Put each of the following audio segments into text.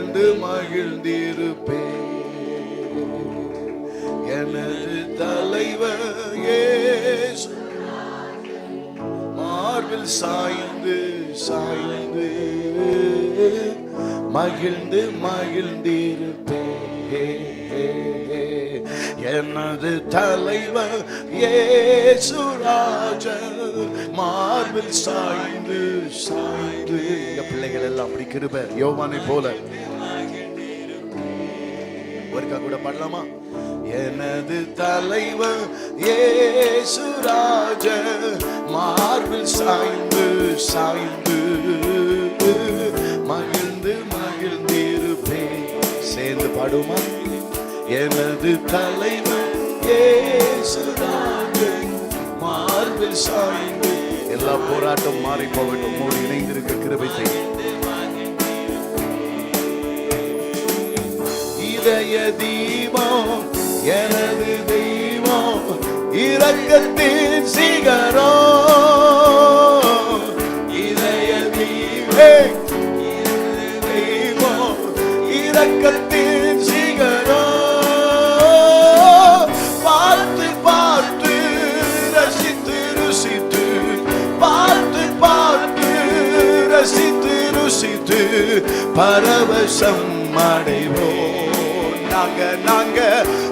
மகிழ்ந்து மகிழ்ந்திருப்பே. எனது தலைவர் இயேசு மார்பில் சாய்ந்து சாய்ந்து மகிழ்ந்து மகிழ்ந்திருப்பே. எனது தலைவர் இயேசு ராஜன் மார்பில் சாய்ந்து சாய்ந்து. பிள்ளைகள் எல்லாம் அப்படி கிருபை யோவானை போல ஒருக்கா கூட பாடலாமா? எனது தலைவர் இயேசு ராஜன் மார்பில் சாய்ந்து சாய்ந்து மகிழ்ந்து மகிழ்ந்திருப்பே. சேர்ந்து பாடுமா? எனது தலைவர் இயேசு ராஜன் மார்பில் சாய்ந்து. எல்லா போராட்டம் மாறி போகட்டும். மூடி இணைந்திருக்க கிருபை செய்ய. இதய தீபம் எனது தெய்வம் இரக்கத்தின் சிகரம். இதய தெய்வம் இரக்கத்தின் சிகரம். பார்த்து பார்த்து ரசித்து ருசித்து பார்த்து பார்த்து ரசித்து ருசித்து பரவசம் அடைவோம். நாங்க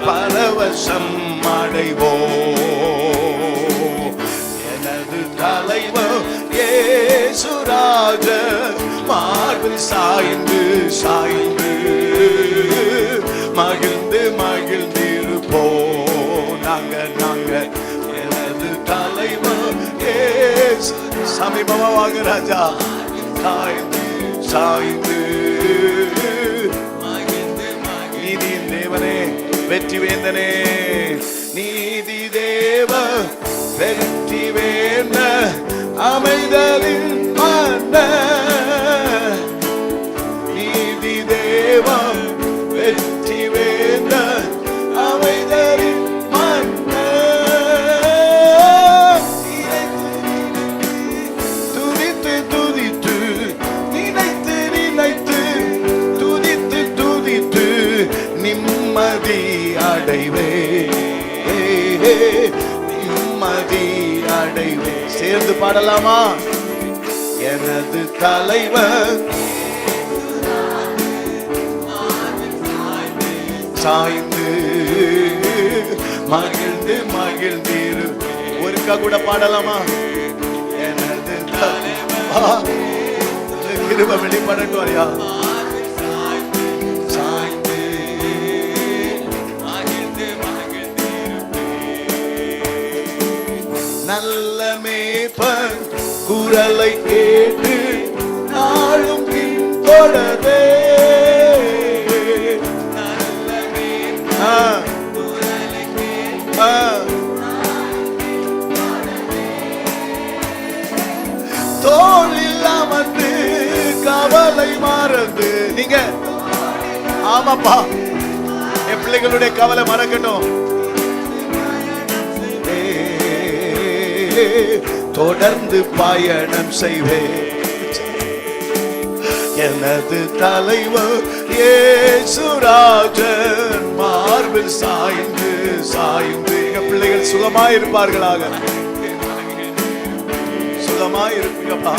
பரவசம் அடைவோம். எனது தலைவர் இயேசு ராஜன் மார்பில் சாய்ந்து சாய்ந்து மகிழ்ந்து மகிழ்ந்திருப்போம். நாங்க எனது தலைவர் இயேசு. சமீபமா வாங்க ராஜா. சாய்ந்து சாய்ந்து நீதியின் தேவனே வெற்றி வேந்தனே. நீதி தேவ வெற்றி வேந்த அமைதலின் மன்ன. நீதி தேவ வெற்றி வேந்த அமைதலின் மன்ன. துதித்து துதித்து நினைத்து நினைத்து துதித்து துதித்து நிம்மதி அடைவே. நிம்மதி அடைவே. சேர்ந்து பாடலாமா? எனது தலைவர் சாய்ந்து மகிழ்ந்து மகிழ்ந்திரு. ஒருக்கா கூட பாடலாமா? எனது தலைவர் கிருபை வெளிப்படட்டும் ஐயா. நல்ல மேய்ப்பன் குரலை கேட்டு நாளும் பின்தொடரே. நல்ல மேய்ப்பன் குரலை கேட்டு தோளில் அமர்ந்து கவலை மறந்து. நீங்க ஆமாப்பா, என் பிள்ளைகளுடைய கவலை மறக்கட்டும். தொடர்ந்து பயணம் செய்வேன். எனது தலைவர் இயேசு ராஜன் மார்பில் சாய்ந்து சாய்ந்து. எங்க பிள்ளைகள் சுகமாயிருப்பார்களாக. சுகமாயிருப்பா.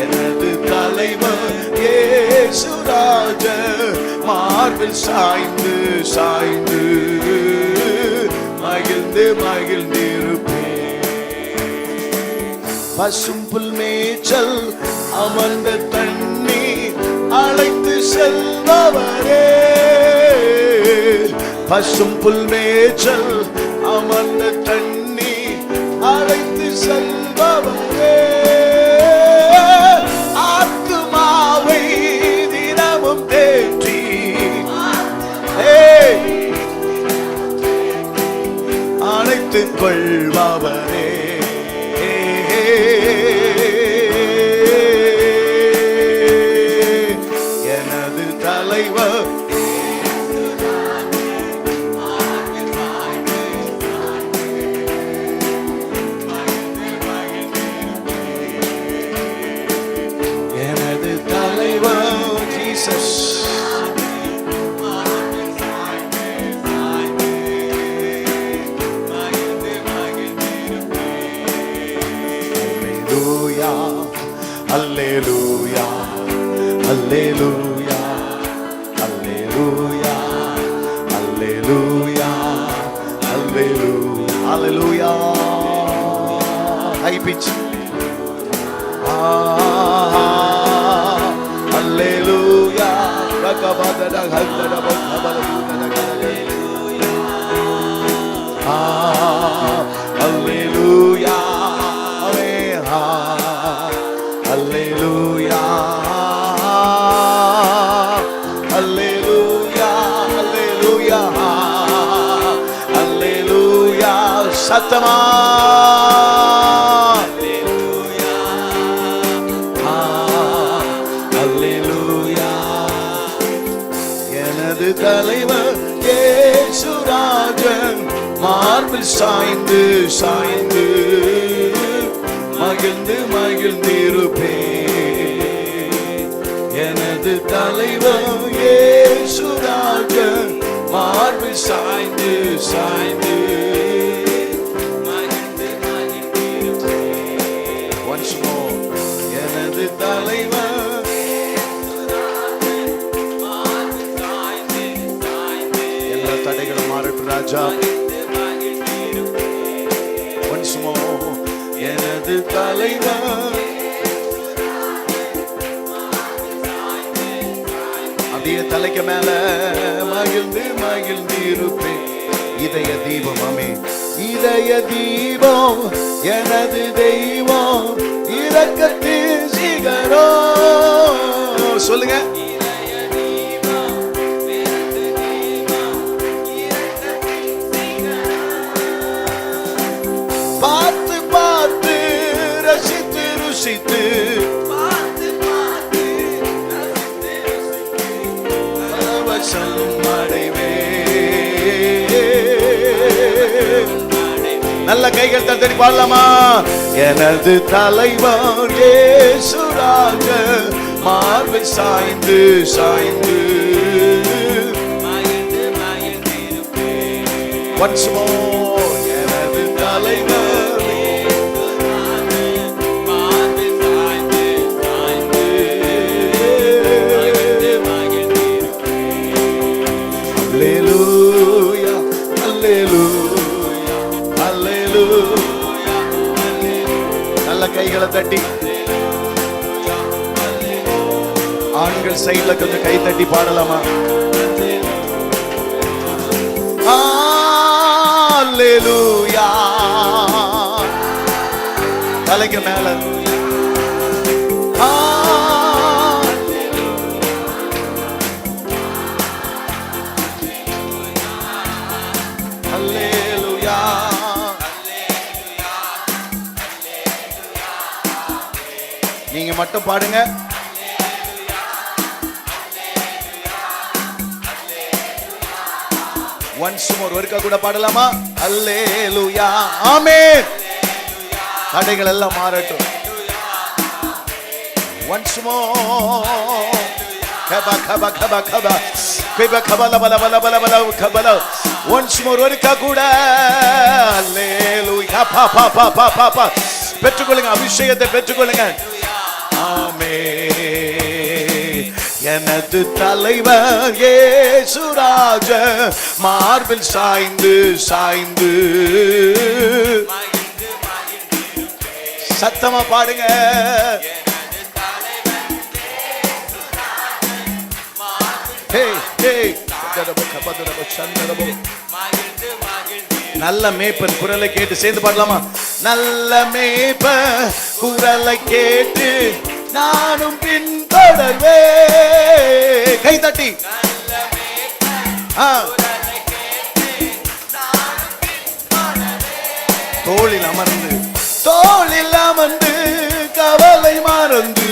எனது தலைவர் இயேசு ராஜன் மார்பில் சாய்ந்து சாய்ந்து மகிழ்ந்து மகிழ்ந்திருப்பேன். பசும் புல் மேய்ச்சல் அமர்ந்த தண்ணி அழைத்து செல்பவரே. பசும் புல் மேய்ச்சல் அமர்ந்த தண்ணி அழைத்து செல்பவரே. ஆத்துமாவை தினமும் தேற்றி அணைத்துக் கொள்பவரே. எனது தலைவர் எனது தலைவர் ஜீசஸ். அல்லேலூயா அல்லேலூயா அல்லேலூயா அல்லேலூயா அல்லேலூயா அல்லேலூயா. High pitch. அல்லேலூயா ரகபதட ஹல்தட அல்லேலூயா அல்லேலூயா அல்லேலூயா அல்லேலூயா அல்லேலூயா. சத்தமா அல்லேலூயா. எனது தலைவர் இயேசுராஜன் மார்பில் சாய்ந்து சாய்ந்து மகிழ்ந்து மகிழ்ந்திருப்பே. எனது தலைவர் இயேசுராஜன் மார்பில் சாய்ந்து சாய்ந்து மகிழ்ந்து மகிழ்ந்திருப்பே. Once more. எனது தலைவர் எல்லா தடைகளும் மாறட்டும் ராஜா. Once more. எனது தலைவர் அப்படியே தலைக்கு மேல மகிழ்ந்து மகிழ்ந்திருப்பேன். இதய தீபம் அமே இதய தீபம் எனது தெய்வம் இரக்கத்தின் சிகரம். சொல்லுங்க. பார்த்து பார்த்து ரசித்து ருசித்து பரவசம் அடைவே. நல்ல கைகள் தட்டி பாடலாமா? எனது தலைவர் இயேசுராஜன் மார்பில் சாய்ந்து சாய்ந்து once more. எனது தலைவர் அல்லேலூயா அல்லேலூயா அல்லேலூயா. நல்ல கைகளை தட்டி ஆண்கள் சைடுல கொஞ்சம் கை தட்டி பாடலாமா? அல்லேலூயா. தலைக்கு மேல அல்லேலூயா. நீங்க மட்டும் பாடுங்க. once more ஒருக்கா கூட பாடலாமா? அல்லேலூயா. ஆமென். தடைகள் எல்லாம் மாறட்டும். once more. கபா கபா கபா கபா கபா கபல பல பல பல பல கபல. once more ஒருக்கா கூட அல்லேலூயா. பா பா பா பா பா பா. பெற்றுக்கொள்ளுங்க, அபிஷேகத்தை பெற்றுக்கொள்ளுங்க. ஆமென். எனது தலைவர் இயேசுராஜன் மார்பில் சாய்ந்து சாய்ந்து சத்தமா பாடுங்க. நல்ல மேய்ப்பன் குரலை கேட்டு சேர்ந்து பாடலாமா? நல்ல மேய்ப்பன் குரலை கேட்டு நானும் பின்தொடர்வே. கை தட்டி தோளில் அமர்ந்து தோளில் அமர்ந்து கவலை மறந்து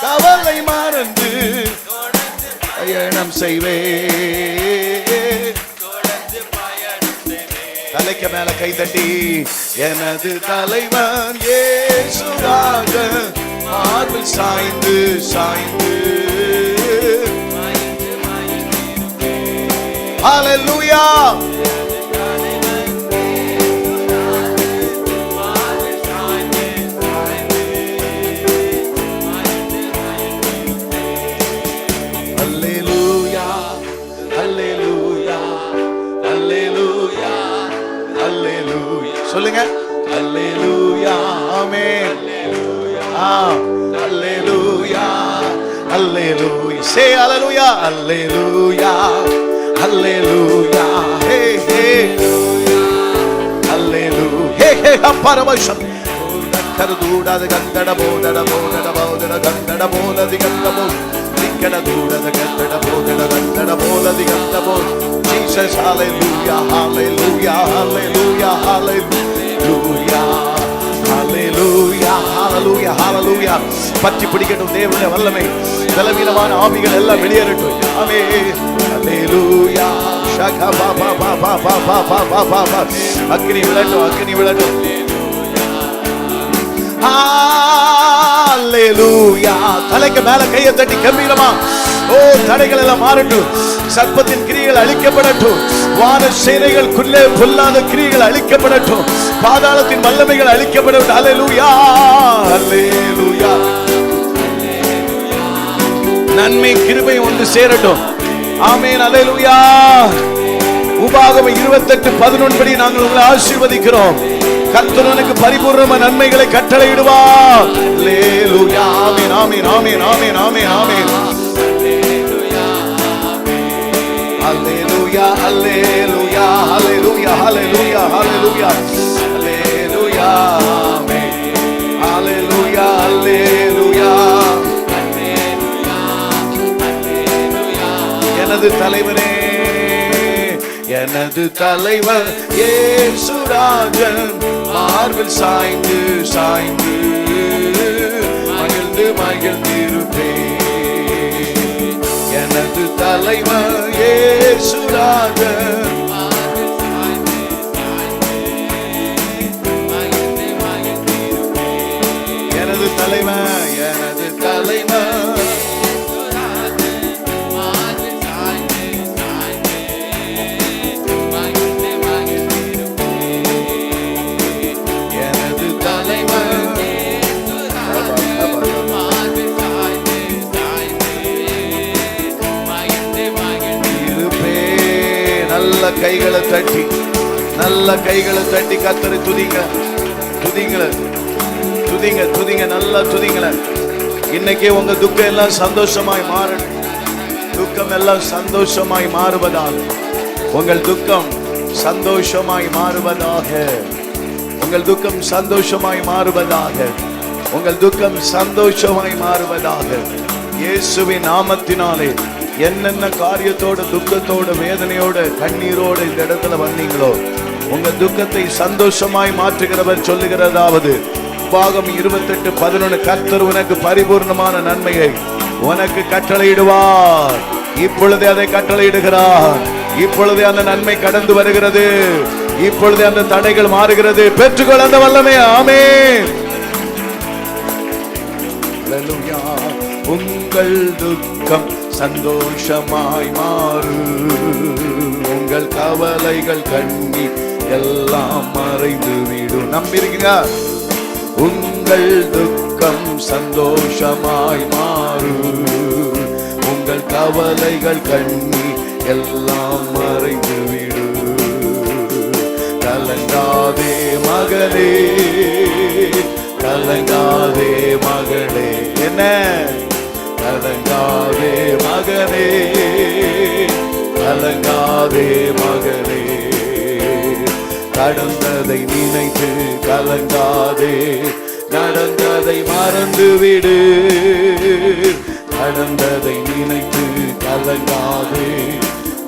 கவலை மறந்து பயணம் செய்வே. தலைக்கு மேல கை தட்டி எனது தலைவன் இயேசுராஜன் மார்பில் சாய்ந்து சாய்ந்து. ஹல்லேலூயா. சொல்லுங்க. அல்லேலூயா, ஆமென். அல்லேலூயா, அல்லேலூயா. சே அல்லேலூயா, அல்லேலூயா, அல்லேலூயா. ஹே ஹே அல்லேலூயா. ஹே ஹே அப்பரவசம் கருதூடாத கந்தட போதட போதட போதட கந்தட போலதி கந்தபோ நிக்கட தூடத கந்தட போதட கந்தட போலதி கந்தபோ. ஜீசஸ் ஹalleluya, hallelujah, hallelujah, hallelujah, hallelujah, hallelujah, hallelujah. பற்றி பிடிக்கட்டும் தேவனுடைய வல்லமை. பலவீனமான ஆவிகள் எல்லாம் வெளியேறட்டும். ஆமென். ஹalleluya. ஷகா பா பா பா பா பா பா பா பா பா. அக்கினி விழட்டும், அக்கினி விழட்டும். ஹalleluya. தலைக்கு மேல கையை தட்டி கம்பீரமா ஓ தடைகள் எல்லாம் மாறட்டும். சர்ப்பத்தின் கிரியைகள் அழிக்கப்படட்டும். வான சேனைகளுக்குள்ளே பொல்லாத கிரியைகள் அழிக்கப்படட்டும். பாதாளத்தின் வல்லமைகள் அழிக்கப்படட்டும். ஹalleluya, ஹalleluya. நன்மை கிருபை ஒன்று சேரட்டும். ஆமென், ஹalleluya. உபாகமம் 28:11 படி நாங்கள் உங்களை ஆசீர்வதிக்கிறோம். கர்த்தர் உனக்கு பரிபூர்ணமான நன்மைகளை கட்டளையிடுவார். அல்லேலூயா, ஆமென், ஆமென், ஆமென், ஆமென், ஆமென், ஆமென். அல்லேலூயா, அல்லேலூயா, அல்லேலூயா, அல்லேலூயா, அல்லேலூயா, அல்லேலூயா, ஆமென். அல்லேலூயா, அல்லேலூயா. எனது தலைவனே, எனது தலைவர் இயேசுராஜன் மார்பில் சாய்ந்து சாய்ந்து மகிழ்ந்து மகிழ்ந்திருப்பேன். எனது தலைவர் இயேசுராஜன் எனது தலைவர், எனது தலைவர் கைகளை தட்டி, நல்ல கைகளை தட்டி கர்த்தரை துதிங்க, துதிங்க, துதிங்க, துதிங்க, நல்லா துதிங்கள. இன்னைக்கே உங்க துக்கம் எல்லாம் சந்தோஷமாய் மாறணும். துக்கம் எல்லாம் சந்தோஷமாய் மாறுவதாக. உங்கள் துக்கம் சந்தோஷமாய் மாறுவதாக. உங்கள் துக்கம் சந்தோஷமாய் மாறுவதாக. உங்கள் துக்கம் சந்தோஷமாய் மாறுவதாக. இயேசுவின் நாமத்தினாலே என்னென்ன காரியத்தோட துக்கத்தோட வேதனையோட கண்ணீரோட இந்த இடத்துல வந்தீங்களோ உங்க துக்கத்தை சந்தோஷமாய் மாற்றுகிறவர் சொல்லுகிறதாவது உபாகமம் 28:11 கர்த்தர் உனக்கு பரிபூர்ணமான நன்மையை உனக்கு கட்டளையிடுவார். இப்பொழுதே அதை கட்டளையிடுகிறார். இப்பொழுதே அந்த நன்மை கடந்து வருகிறது. இப்பொழுதே அந்த தடைகள் மாறுகிறது. பெற்றுக்கொள் அந்த வல்லமை. ஆமென். அல்லேலூயா. உங்கள் துக்கம் சந்தோஷமாய் மாறு. உங்கள் கவலைகள் கண்ணீர் எல்லாம் மறைந்து விடும். நம்பிருக்கீங்க? உங்கள் துக்கம் சந்தோஷமாய் மாறு. உங்கள் கவலைகள் கண்ணீர் எல்லாம் மறைந்து விடு. கலங்காதே மகளே, கலங்காதே மகளே. என்ன? கலங்காதே மகனே, கலங்காதே மகனே. கடந்ததை நினைத்து கலங்காதே, நடந்ததை மறந்து விடு. நடந்ததை நினைத்து கலங்காதே,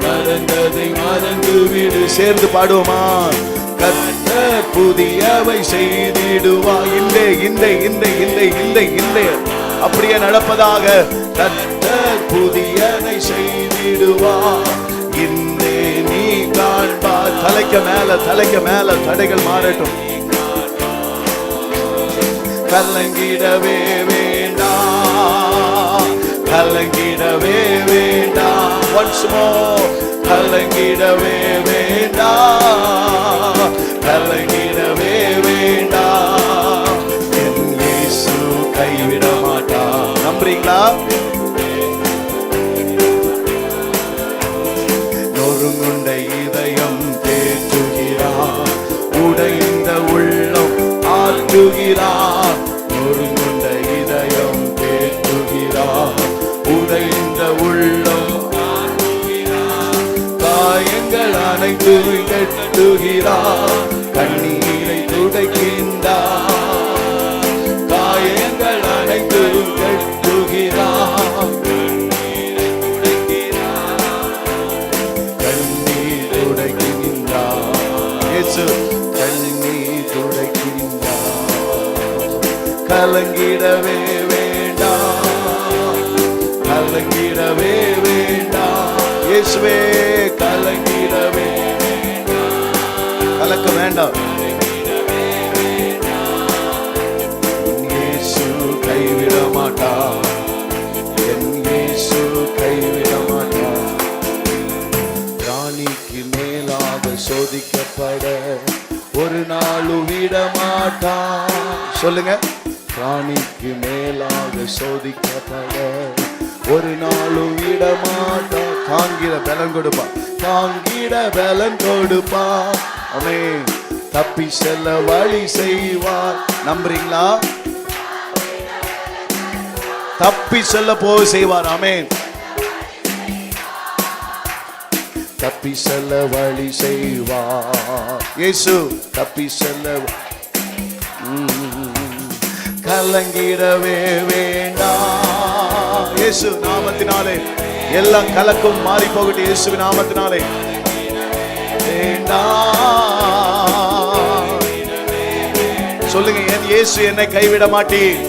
நடந்ததை மறந்து விடு. சேர்ந்து பாடுவோமா? கர்த்தர் புதியவை செய்திடுவா. இல்லை இல்லை இல்லை இல்லை இல்லை இல்லை அப்படியே நடப்பதாக. கர்த்தர் புதியனை செய்திடுவா. இன்றே நீ காண்பா. தலைக்கு மேல, தலைக்கு மேல தடைகள் மாறட்டும். கலங்கிடவே வேண்டாம், கலங்கிடவே வேண்டாம். once more. கலங்கிடவே வேண்டாம், கலங்கிடவே வேண்டாம். என் இயேசு கைவிட மாட்டார். நம்புறீங்களா? நொறுங்குண்ட இதயம் தேற்றுகிறார், உடைந்த மாற்றுகிறார், நொறுங்குண்ட இதயம் தேற்றுகிறார், உடைந்த உள்ளம் காயங்கள் அனைத்து கட்டுகிறார், கண்ணீரை துடைக்கின்றார், காயங்கள் அனைத்து கட்டுகிறார், கண்ணீர் துடைக்கின்றார், இயேசு கண்ணீர் துடைக்கின்றார். கலங்கிடவே வேண்டாம், கலங்கிடவே வேண்டாம், இயேசுவே கலங்கிடவே கலக்க வேண்டாம். இயேசு கைவிட மாட்டார், என் இயேசு கைவிட மாட்டார். ராணிக்கு மேலாக சோதிக்கப்பட ஒரு நாளும் விட மாட்டார். சொல்லுங்க, ராணிக்கு மேலாக சோதிக்கப்பட ஒரு நாளும் விட மாட்டார். தாங்கிட பலன் கொடுப்பா, தாங்கிட பலன் கொடுப்பா. ஆமென். தப்பி செல்ல வழி செய்வார். நம்புறீங்களா? தப்பி செல்ல செய்வார். ஆமென். தப்பி செல்ல வழி செய்வார். இயேசு தப்பி செல்ல. கலங்கிடவே வேண்டாம், இயேசு நாமத்தினாலே எல்லாம் கலக்கும் மாறி போகட்டும். இயேசுவின் நாமத்தினாலே வேண்டாம். சொல்லுங்க, என் இயேசு என்னை கைவிட மாட்டீர்,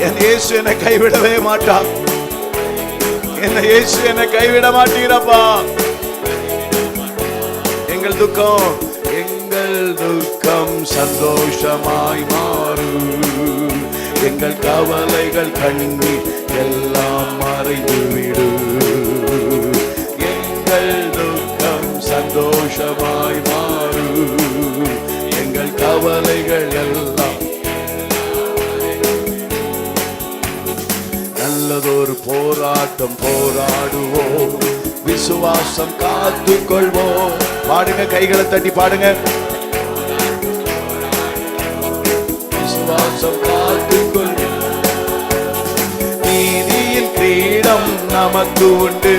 என் இயேசு என்னை கைவிடவே மாட்டார், என்ன இயேசு என்னை கைவிட மாட்டீரப்பா. எங்கள் துக்கம் சந்தோஷமாய் மாறும், எங்கள் கவலைகள் கண்ணீர் எல்லாம் மறைந்து விடு. எங்கள் துக்கம் சந்தோஷமாய் மாறும், எங்கள் கவலைகள் எல்லாம். நல்லதொரு போராட்டம் போராடுவோம், விசுவாசம் காத்துக் கொள்வோம். பாடுங்க, கைகளை தட்டி பாடுங்க. விசுவாசம் காத்துக் கொள்வோம், நீதியின் கிரீடம் நமக்கு உண்டு,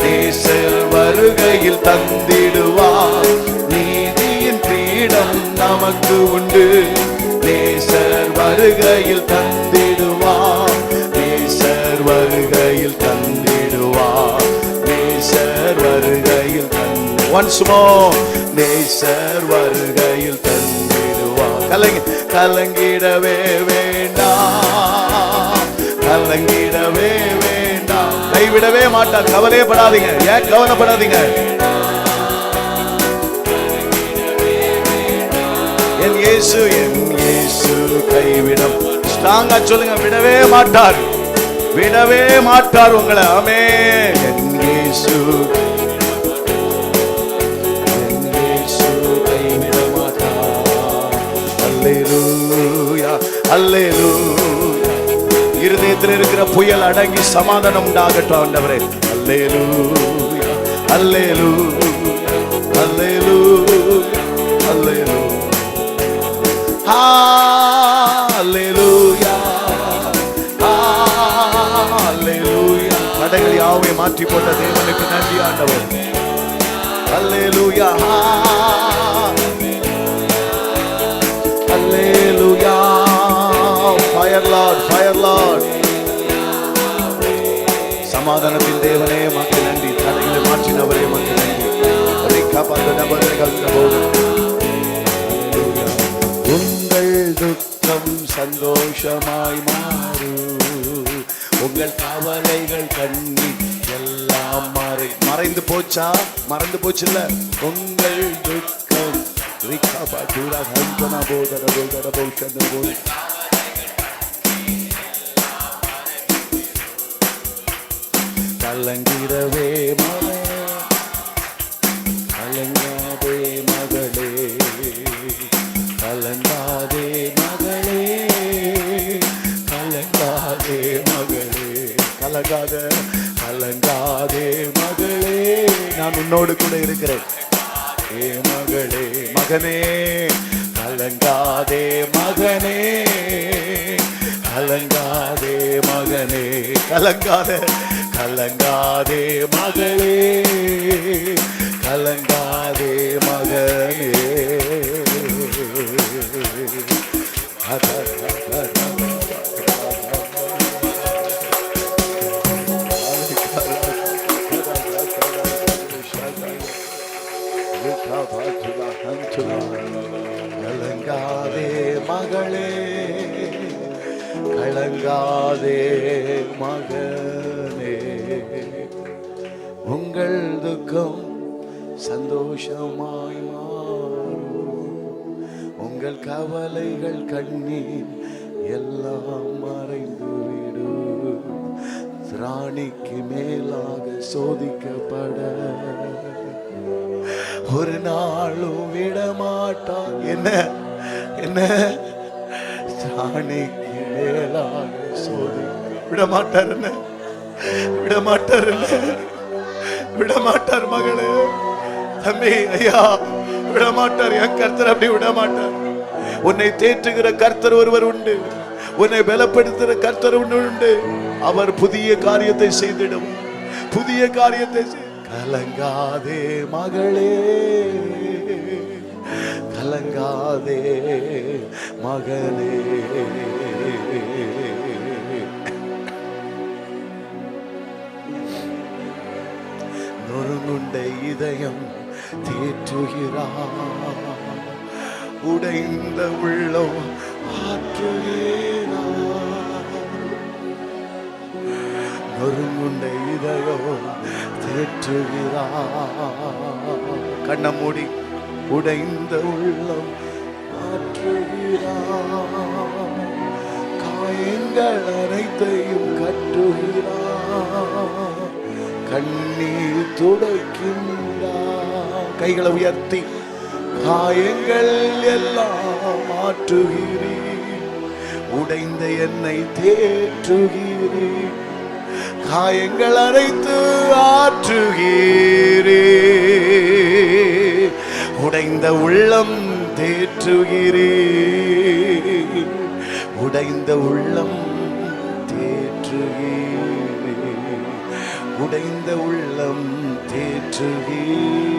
நேசர் வருகையில் தந்திடுவார். நீதியின் கிரீடம் நமக்கு உண்டு, நேசர் வருகையில் தந்திடுவார், நேசர் வருகையில் தந்திடுவார், நேசர் வருகையில் தந்திடுவார். Once more, நேசர் வருகையில் தந்திடுவார். கலங்கிடவே வேண்டாம், கலங்கிடவே வேண்டாம். கைவிடவே மாட்டார். கவலையப்படாதீங்க. ஏன் கவலைப்படாதீங்க? என் இயேசு கைவிடம். ஸ்ட்ராங்கா சொல்லுங்க, விடவே மாட்டார், விடவே மாட்டார் உங்களை. ஆமென். என் இயேசு கைவிட மாட்டார். அல்லேலூயா, அல்லேலூயா. இருதயத்தில் இருக்கிற புயல் அடங்கி சமாதானம் உண்டாகட்டும் ஆண்டவரே. அல்லேலூயா, அல்லேலூயா, அல்லேலூயா, அல்லேலூயா, ஹல்லேலூயா, ஹல்லேலூயா. தடைகள் யாவை மாற்றி போட்ட தேவனுக்கு நன்றி ஆண்டவர். ஹல்லேலூயா, ஹல்லேலூயா. Fire lord, fire lord. சமாதானத்தின் தேவனே மக்கு நன்றி. தடைகளை மாற்றினவரே மக்கு நன்றி. உங்கள் துக்கம் சந்தோஷமாய் மாறும், உங்கள் கவலைகள் கண்ணீர் எல்லாம் மறைந்து போச்சா? மறந்து போச்சு இல்ல? உங்கள் துக்கம் கலங்கிடவே மகளே, கலங்காதே மகளே, கலங்காதே மகளே, கலங்காதே மகளே, கலங்காதே மகளே, நான் உன்னோடு கூட இருக்கிறேன். ஏ மகளே, மகனே, கலங்காதே மகனே, கலங்காதே மகனே, கலங்காதே கலங்காதே மகளே, கலங்காதே மகனே. கலங்காதே மகளே, கலங்காதே மகனே, உங்கள் துக்கம் சந்தோஷமாய் மாறும், உங்கள் கவலைகள் கண்ணீர் எல்லாம் மறைந்துவிடும். திராணிக்கு மேலாக சோதிக்கப்பட ஒரு நாளும் விடமாட்டான். என்ன என்ன திராணிக்கு மேலாக சோதிக்க விடமாட்டார். என்ன விடமாட்டார், என்ன விடமாட்டார் மகளே, தம்பி, ஐயா, விடமாட்டார். என் கர்த்தர் அப்படி விடமாட்டார். உன்னை தேற்றுகிற கர்த்தர் ஒருவர் உண்டு, உன்னை பலப்படுத்துகிற கர்த்தர் ஒன்று உண்டு. அவர் புதிய காரியத்தை செய்திடும், புதிய காரியத்தை. கலங்காதே மகளே, கலங்காதே மகனே. நொறுங்குண்ட இதயம் தேற்றுகிறார், உடைந்த உள்ளம் ஆற்றுகிறார். நொறுங்குண்ட இதயம் தேற்றுகிறார். கண்ண மூடி. உடைந்த உள்ளம் ஆற்றுகிறார், காயங்கள் அனைத்தையும் கட்டுகிறார், கண்ணீர் துடைக்கின்றார். கைகளை உயர்த்தி. காயங்கள் எல்லாம் மாற்றுகிறீர், உடைந்த என்னை தேற்றுகிறீர், காயங்கள் அனைத்து ஆற்றுகிறீர், உடைந்த உள்ளம் தேற்றுகிறீர், உடைந்த உள்ளம் தேற்றுகிறீர், உடைந்த உள்ளம் தேற்றுகிறீர்,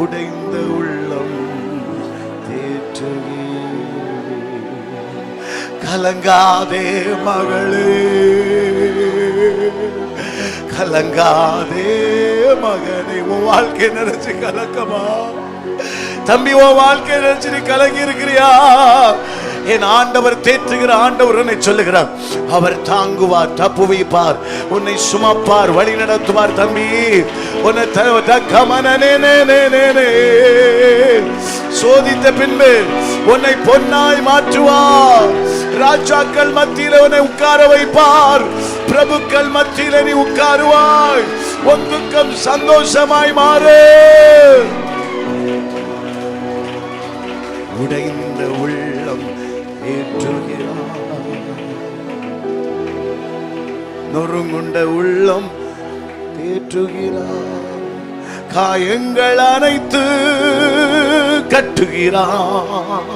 உடைந்த உள்ளம் தேற்றுகிறீர். கலங்காதே மகளே, கலங்காதே மகனே. உன் வாழ்க்கை நினைச்சு கலக்கமா தம்பி? உன் வாழ்க்கை நினைச்சு நீ கலங்கி இருக்கிறியா? என் ஆண்டவர் தேற்றுகிற ஆண்டவர் உன்னை சொல்லுகிறார். அவர் தாங்குவார், தப்பு வைப்பார், உன்னை சுமப்பார், வழி நடத்துவார். தம்பி, உன்னை சோதித்த பின்பு உன்னை பொன்னாய் மாற்றுவார். ராஜாக்கள் மத்தியில உன்னை உட்கார வைப்பார், பிரபுக்கள் மத்தியில நீ உட்காருவாய். உன் துக்கம் சந்தோஷமாய் மாறு. உடைந்த உள்ளம் ஏற்றுகிறார், நொறுங்குண்ட உள்ளம் தேற்றுகிறார், காயங்கள் அனைத்து கட்டுகிறார்,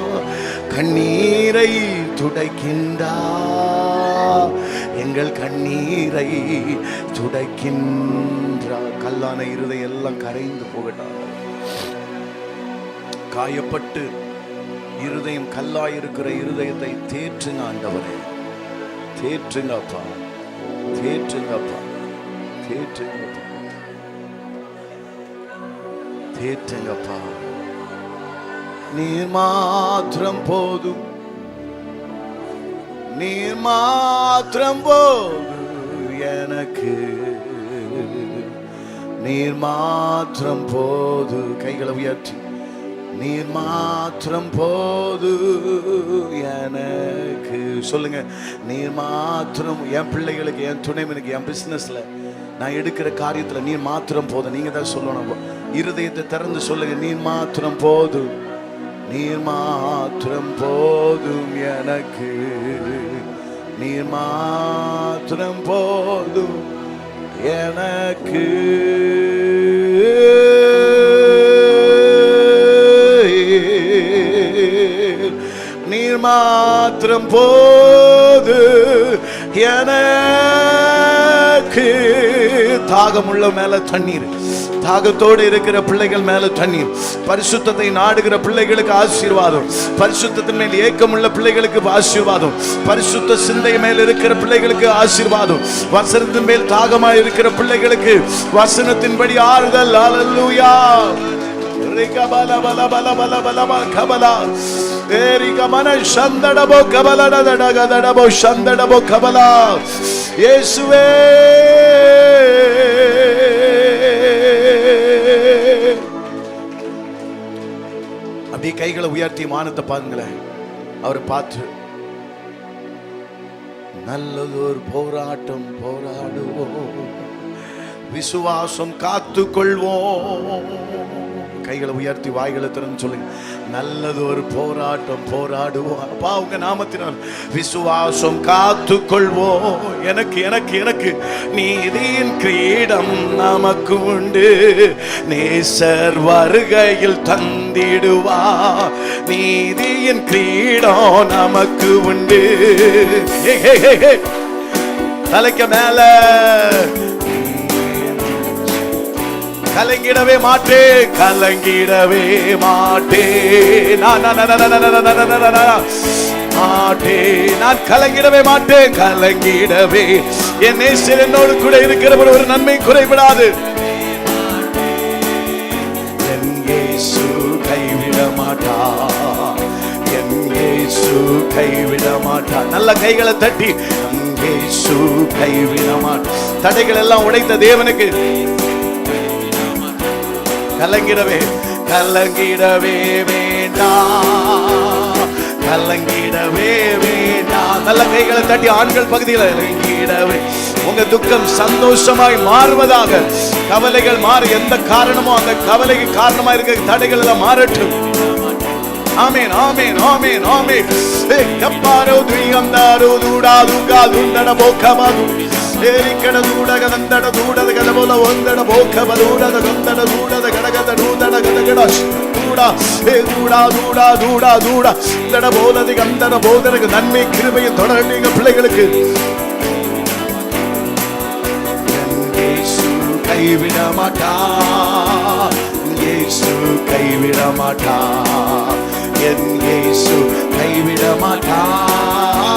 கண்ணீரை துடைக்கின்றார், எங்கள் கண்ணீரை துடைக்கின்றார். கல்லான இருதயம் எல்லாம் கரைந்து போகட்டும். காயப்பட்டு இருதயம் கல்லாயிருக்கிற இருதயத்தை தேற்றுங்க ஆண்டவரே, தேற்றுங்கப்பா, தேற்றுங்கப்பா, தேற்றுங்கப்பா, தேற்றுங்கப்பா. நீர் மாத்திரம் போதும், நீர் மாத்திரம் போதும் எனக்கு, நீர் மாத்திரம் போது. கைகளை உயர்த்தி. நீர் மாத்திரம் போது எனக்கு. சொல்லுங்க, நீர் மாத்திரம். என் பிள்ளைகளுக்கு, என் துணைவனுக்கு, என் பிசினஸ்ல நான் எடுக்கிற காரியத்துல நீர் மாத்திரம் போதும். நீங்க தான் சொல்லணும். இருதயத்தை திறந்து சொல்லுங்க, நீர் மாத்திரம் போதும், நீர் மாத்திரம் போதும் எனக்கு, நீர் மாத்திரம் போதும் எனக்கு நீர் மாத்திரம் போது எனக்கு. தாகமுள்ள மேல தண்ணீர், தாகத்தோடு இருக்கிற பிள்ளைகள் மேல தண்ணீர், பரிசுத்தத்தை நாடுகிற பிள்ளைகளுக்கு ஆசீர்வாதம், பரிசுத்தத்தின் மேல் ஏக்கமுள்ள பிள்ளைகளுக்கு ஆசீர்வாதம், பரிசுத்த சிந்தை மேல் இருக்கிற பிள்ளைகளுக்கு ஆசீர்வாதம், வசனத்தின் மேல் தாகமாய் இருக்கிற பிள்ளைகளுக்கு வசனத்தின்படி ஆறுதல். அல்லேலூயா. ரிகபல பல பல பல பல கபலா ஏரிகமன சந்தடபோ கபலடடடடபோ சந்தடபோ கபலா. இயேசுவே அப்படியே கைகளை உயர்த்தி மானத்தை பாருங்களேன். அவரை பார்த்து நல்லதொரு போராட்டம் போராடுவோம், விசுவாசம் காத்து கொள்வோம். கைகளை உயர்த்தி வாய்களை திறந்து சொல்லுங்க. நல்லதொரு போராட்டம் போராடுவோம். அப்பா உங்க நாமத்தினால் விசுவாசம் காத்து கொள்வோம். எனக்கு எனக்கு எனக்கு நீதியின் கிரீடம் நமக்கு உண்டு, நேசர் வருகையில் தந்திடுவா. நீதியின் கிரீடம் நமக்கு உண்டு. தலைக்கு மேல கலங்கிடவே மாட்டேன், கலங்கிடவே மாட்டேன், நான் கலங்கிடவே மாட்டேன், கலங்கிடவே. என் நேசர் என்னோடு கூட இருக்கிறவர் ஒரு நன்மை குறைபடாது. என் இயேசு கைவிட மாட்டார், என் இயேசு கைவிட மாட்டார். நல்ல கைகளை தட்டி என் இயேசு கைவிட மாட்டார். தடைகள் எல்லாம் உடைத்த தேவனுக்கு கலங்கிடவே கலங்கிடவே வேண்டாம், கலங்கிடவே வேண்டாம். நல்ல கைகளை தட்டி ஆண்கள் பகுதியில் கலங்கிடவே. உங்க துக்கம் சந்தோஷமாய் மாறுவதாக. கவலைகள் மாறு, எந்த காரணமோ அந்த கவலைக்கு காரணமா இருக்க தடைகள் எல்லாம் மாறட்டும். ஆமென் ஆமென் ஆமென் ஆமென். கப்பாரோ துயம்தாரோ தூடாதுங்கா துண்டட போக்கமாது ஏரிக்கட தூடக நந்தட தூடத கதபோல ஒந்தட போக்கமதூடத கந்தட தூடத கடகத தூடட கடகட தூடா ஏ தூடா தூடா தூடா தூடா தட போலதி கந்தட போதனக்கு நன்மை கிருபையும் தொடரீங்க பிள்ளைகளுக்கு. இயேசு கைவிட மாட்டார், இயேசு கைவிட மாட்டார், என் இயேசு கைவிட மாட்டார்.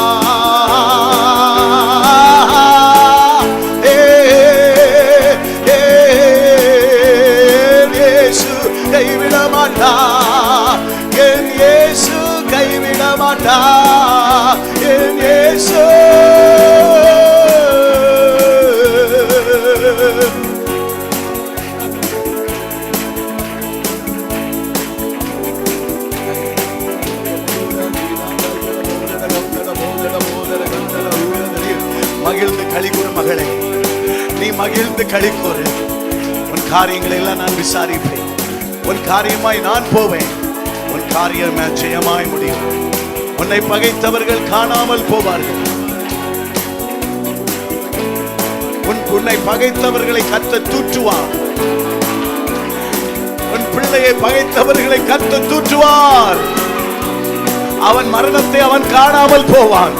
இயேசு கைவிட மாட்டார், என் இயேசு கைவிட மாட்டார், என் இயேசு. மகிழ்ந்து களிக்கூறு மகளே, நீ மகிழ்ந்து களிக்கூறு. உன் காரியங்களை எல்லாம் நான் விசாரிப்பேன், உன் காரியமாய் நான் போவேன், உன் காரியம் ஜெயமாய் முடியும். உன்னை பகைத்தவர்கள் காணாமல் போவார்கள். உன்னை பகைத்தவர்களை கர்த்தர் தூற்றுவார். உன் பிள்ளையை பகைத்தவர்களை கர்த்தர் தூற்றுவார். அவன் மரணத்தை அவன் காணாமல் போவான்.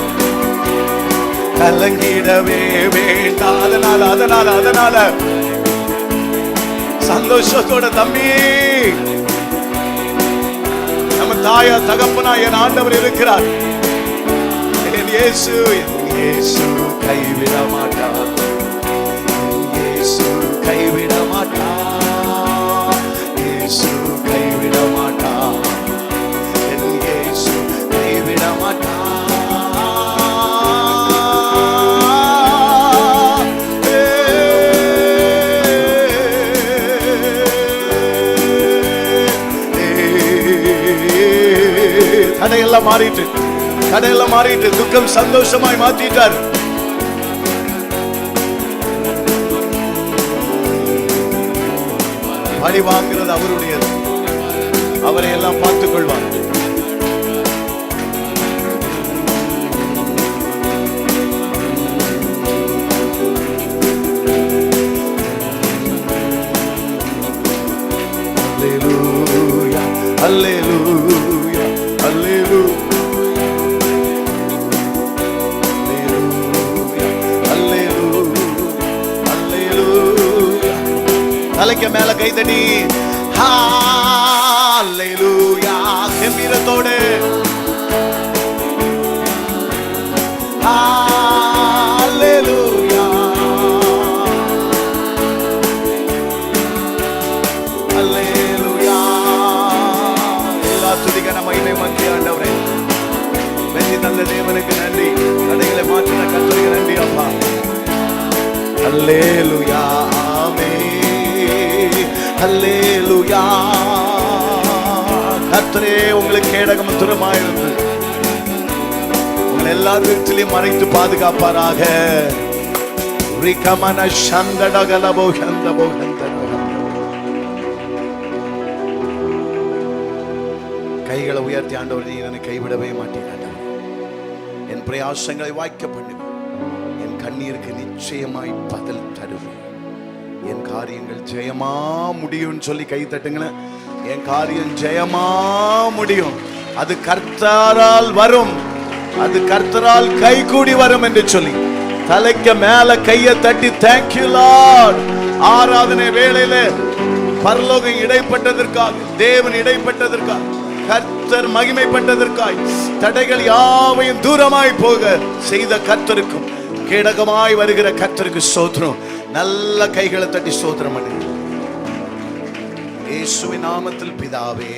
கலங்கிடவே வேண்டாம். அதனால அதனால அதனால சந்தோஷத்தோட தம்பி, நம்ம தாயா தகப்பனா என் ஆண்டவர் இருக்கிறார். என் இயேசு, என் இயேசு கைவிட மாட்டார், இயேசு கைவிட மாட்டார், இயேசு கைவிட மாட்டார், என் இயேசு கைவிட மாட்டார். கடையெல்லாம் மாறிட்டு, கடையெல்லாம் மாறிட்டு, துக்கம் சந்தோஷமாய் மாத்திட்டார். பழி வாங்குறது அவருடையது, அவரை எல்லாம் பார்த்துக் கொள்வார். தலைக்கு மேல கைதடி ஹல்லேலூயா கம்பீரத்தோடு ஹல்லேலூயா ஹல்லேலூயா. எல்லா துதிக்கான மகிமை மகிமை ஆண்டவரே, வெற்றி தந்த தேவனுக்கு நன்றி, தடைகளை மாற்றின கர்த்தருக்கு நன்றி அப்பா. ஹல்லேலூயா ஆமென் ஹல்லேலூயா. கர்த்தரே உங்களுக்கு கேடகமும் துருமாயிருந்து உங்கள் எல்லார் வீட்டிலையும் மறைத்து பாதுகாப்பாராக. ரிகமன சந்தடகலபோ ஹந்தபோ ஹந்தபோ. கைகளை உயர்த்தி ஆண்டவர், நீ என்னை கைவிடவே மாட்டேன். என் பிரயாசங்களை வாய்க்க பண்ணுவேன், என் கண்ணீருக்கு நிச்சயமாய் பதில் தருவேன், என் காரியங்கள் ஜெயமா முடியும் சொல்லி கை தட்டுங்களேன். என் காரியம் ஜெயமா முடியும், அது கர்த்தரால் வரும், அது கர்த்தரால் கை கூடி வரும் என்று சொல்லி தலைக்கு மேல கையை தட்டி தேங்க்யூ லார்ட். ஆராதனை வேளையில பரலோகம் இடைப்பட்டதற்காக, தேவன் இடைப்பட்டதற்காக, கர்த்தர் மகிமைப்பட்டதற்காய், தடைகள் யாவையும் தூரமாய் போக செய்த கர்த்தருக்கும் கேடகமாய் வருகிற கர்த்தருக்கு ஸ்தோத்திரம். நல்ல கைகளை தட்டி ஸ்தோத்திரம் பண்ணுங்க. இயேசுவின் நாமத்தில் பிதாவே.